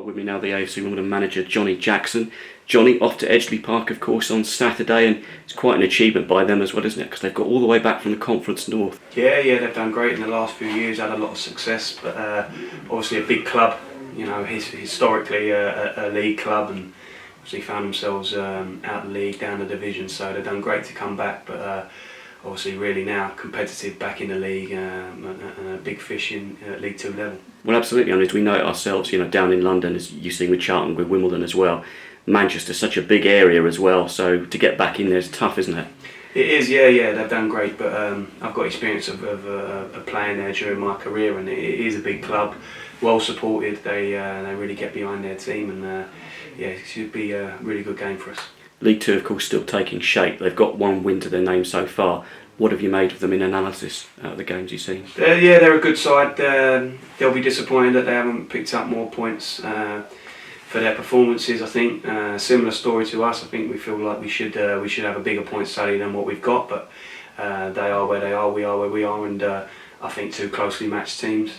got with me now the AFC Wimbledon manager, Johnnie Jackson. Johnny, off to Edgeley Park, of course, on Saturday, and it's quite an achievement by them as well, isn't it? Because they've got all the way back from the Conference North. Yeah, they've done great in the last few years, had a lot of success, but obviously a big club, you know, historically a league club, and obviously found themselves out of the league, down the division, so they've done great to come back, but obviously really now competitive back in the league and a big fish in League 2 level. Well, absolutely, I mean, we know it ourselves, you know, down in London, as you've seen with Charlton, with Wimbledon as well. Manchester's such a big area as well, so to get back in there is tough, isn't it? It is, yeah, they've done great, but I've got experience of playing there during my career, and it is a big club, well supported. They really get behind their team, and it should be a really good game for us. League 2, of course, still taking shape. They've got one win to their name so far. What have you made of them in analysis out of the games you've seen? They're a good side. They'll be disappointed that they haven't picked up more points for their performances. I think similar story to us. I think we feel like we should have a bigger points tally than what we've got, but they are where they are. We are where we are, and I think two closely matched teams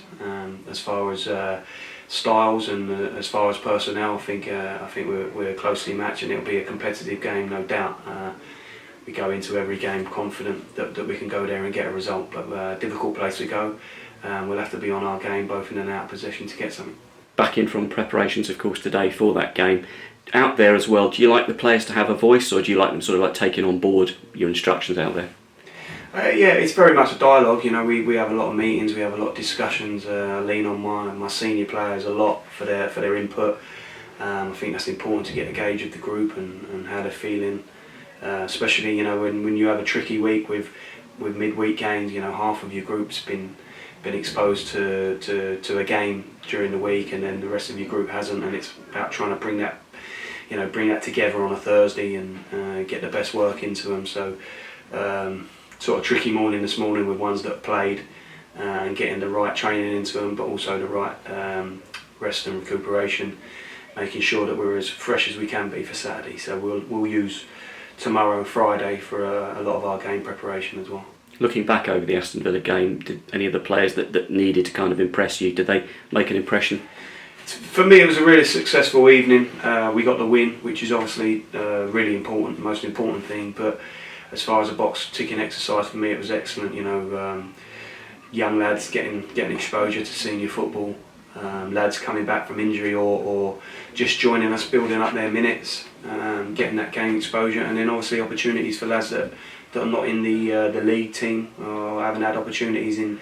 as far as styles and as far as personnel. I think we're closely matched, and it'll be a competitive game, no doubt. We go into every game confident that we can go there and get a result, but difficult place to go. We'll have to be on our game both in and out of possession to get something. Back in from preparations, of course, today for that game. Out there as well, do you like the players to have a voice, or do you like them sort of like taking on board your instructions out there? It's very much a dialogue. You know, we have a lot of meetings, we have a lot of discussions. Lean on my senior players a lot for their input. I think that's important to get a gauge of the group and how they're feeling. Especially, you know, when you have a tricky week with midweek games, you know, half of your group's been exposed to a game during the week, and then the rest of your group hasn't, and it's about trying to bring that together on a Thursday and get the best work into them. So sort of tricky morning this morning with ones that have played and getting the right training into them, but also the right rest and recuperation, making sure that we're as fresh as we can be for Saturday. So we'll use tomorrow and Friday for a lot of our game preparation as well. Looking back over the Aston Villa game, did any of the players that needed to kind of impress you, did they make an impression? For me, it was a really successful evening. We got the win, which is obviously really important, the most important thing. But as far as a box ticking exercise, for me, it was excellent. You know, young lads getting exposure to senior football, lads coming back from injury or just joining us, building up their minutes, getting that game exposure, and then obviously opportunities for lads that are not in the league team or haven't had opportunities in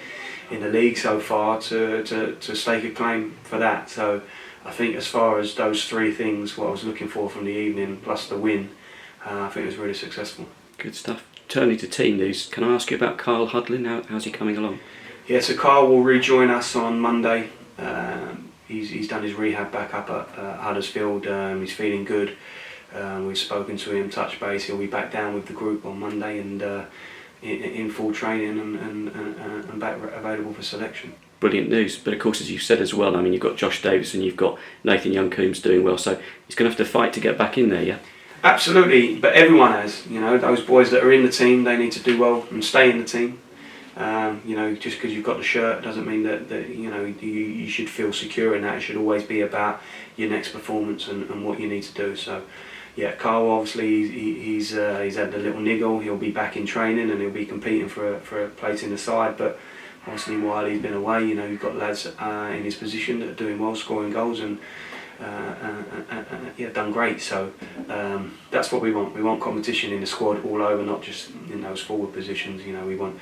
the league so far to stake a claim for that. So I think as far as those three things, what I was looking for from the evening plus the win, I think it was really successful. Good stuff. Turning to team news, can I ask you about Kyle Hudlin? How's he coming along? Yeah, so Kyle will rejoin us on Monday. He's done his rehab back up at Huddersfield. He's feeling good. We've spoken to him, touch base. He'll be back down with the group on Monday and in full training and back available for selection. Brilliant news. But of course, as you've said as well, I mean, you've got Josh Davison, you've got Nathan Young-Coombs doing well, so he's going to have to fight to get back in there, yeah? Absolutely, but everyone has. You know, those boys that are in the team, they need to do well and stay in the team. You know, just because you've got the shirt doesn't mean that you know you should feel secure in that. It should always be about your next performance and what you need to do. So, yeah, Carl obviously he's had a little niggle. He'll be back in training and he'll be competing for a place in the side. But obviously while he's been away, you know, you've got lads in his position that are doing well, scoring goals and done great. So that's what we want. We want competition in the squad all over, not just in those forward positions. You know, we want.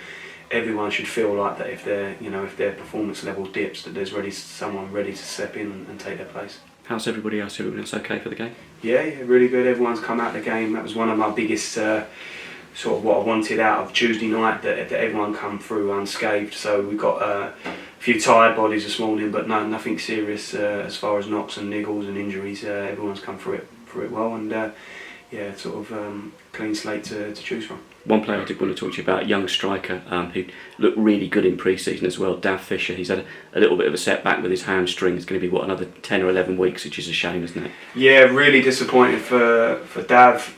Everyone should feel like that if their performance level dips, that there's someone ready to step in and take their place. How's everybody else? Everyone's okay for the game? Yeah, really good. Everyone's come out of the game. That was one of my biggest sort of what I wanted out of Tuesday night, that everyone come through unscathed. So we got a few tired bodies this morning, but nothing serious as far as knocks and niggles and injuries. Everyone's come through it well, and sort of clean slate to choose from. One player I did want to talk to you about, a young striker who looked really good in pre-season as well, Dav Fisher. He's had a little bit of a setback with his hamstring. It's going to be, another 10 or 11 weeks, which is a shame, isn't it? Yeah, really disappointed for Dav.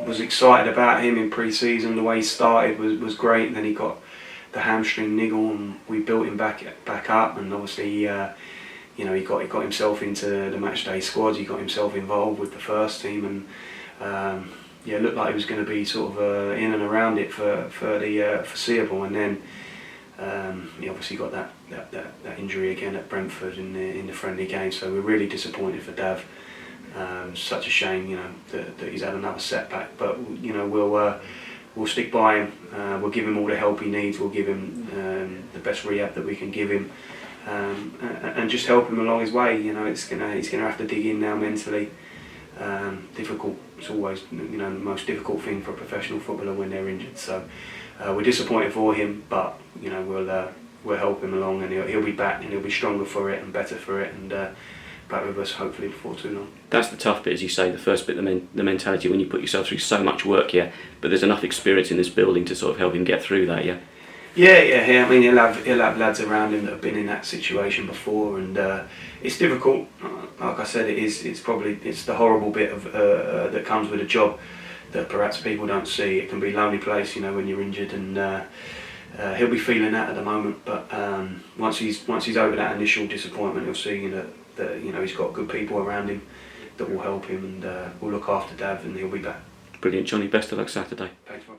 Was excited about him in pre-season. The way he started was great, and then he got the hamstring niggle, and we built him back up, and obviously you know, he got himself into the matchday squads. He got himself involved with the first team, and yeah, it looked like he was going to be sort of in and around it for the foreseeable. And then he obviously got that injury again at Brentford in the friendly game. So we're really disappointed for Dav. Such a shame, you know, that he's had another setback. But you know, we'll stick by him. We'll give him all the help he needs. We'll give him the best rehab that we can give him, and just help him along his way. You know, he's gonna have to dig in now mentally. Difficult. It's always, you know, the most difficult thing for a professional footballer when they're injured. So we're disappointed for him, but you know, we'll help him along, and he'll be back, and he'll be stronger for it and better for it, and back with us hopefully before too long. That's the tough bit, as you say. The first bit, the mentality when you put yourself through so much work, yeah. But there's enough experience in this building to sort of help him get through that, yeah. Yeah. I mean, he'll have lads around him that have been in that situation before, and it's difficult. Like I said, it's the horrible bit of that comes with a job that perhaps people don't see. It can be a lonely place, you know, when you're injured, and he'll be feeling that at the moment. But once he's over that initial disappointment, he'll see that you know, he's got good people around him that will help him, and will look after Dav, and he'll be back. Brilliant, Johnny. Best of luck Saturday. Thanks, Rob.